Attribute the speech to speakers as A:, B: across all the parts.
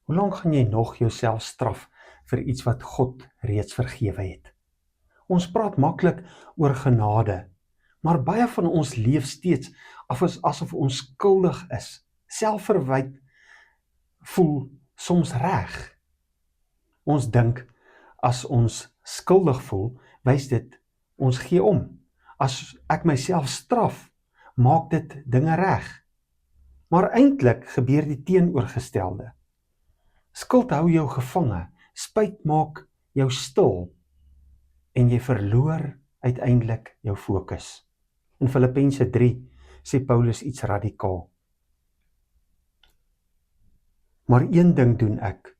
A: Hoe lang gaan jy nog jouself straf vir iets wat God reeds vergewe het? Ons praat maklik oor genade, maar baie van ons leef steeds asof ons skuldig is. Selfverwyt voel soms reg. Ons dink as ons skuldig voel, wys dit ons gee om. As ek myself straf, maak dit dinge reg. Maar eintlik gebeur die teenoorgestelde. Skuld hou jou gevange, spyt maak jou stil en jy verloor uiteindelik jou fokus. In Filippense 3 sê Paulus iets radikaal. Maar een ding doen ek.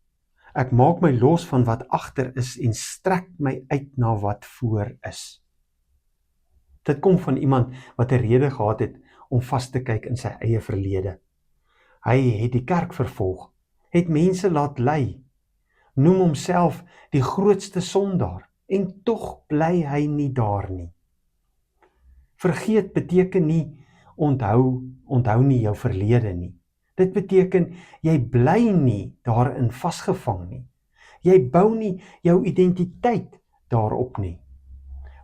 A: Ek maak my los van wat agter is en strek my uit na wat voor is. Dit kom van iemand wat 'n rede gehad het om vas te kyk in sy eie verlede. Hy het die kerk vervolg, het mense laat ly, noem homself die grootste sondaar en tog bly hy nie daar nie. Vergeet beteken nie onthou nie jou verlede nie. Dit beteken jy bly nie daarin vasgevang nie. Jy bou nie jou identiteit daarop nie.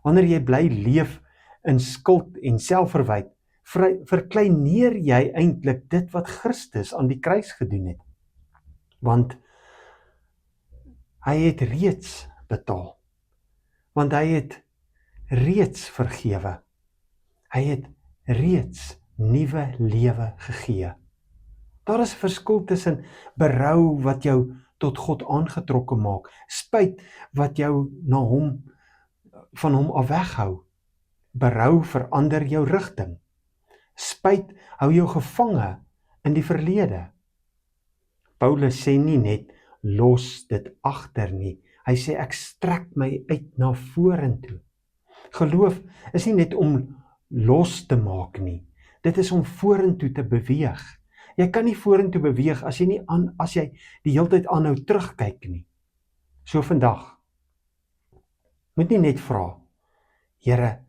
A: Wanneer jy bly leef in skuld en selfverwyt, verkleineer jy eintlik dit wat Christus aan die kruis gedoen het. Want hy het reeds betaal. Want hy het reeds vergewe. Hy het reeds nuwe lewe gegee. Daar is 'n verskil tussen berou wat jou tot God aangetrokke maak, spyt wat jou van hom af weghou. Berou verander jou rigting. Spyt hou jou gevange in die verlede. Paulus sê nie net los dit agter nie. Hy sê ek strek my uit na vorentoe. Geloof is nie net om los te maak nie. Dit is om vorentoe te beweeg. Jy kan nie vorentoe beweeg as jy die hele tyd aanhou terugkyk nie. So vandag moet nie net vra, Here,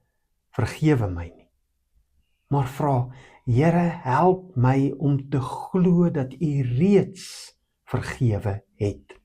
A: vergewe my nie. Maar vra, Here, help my om te glo dat U reeds vergewe het.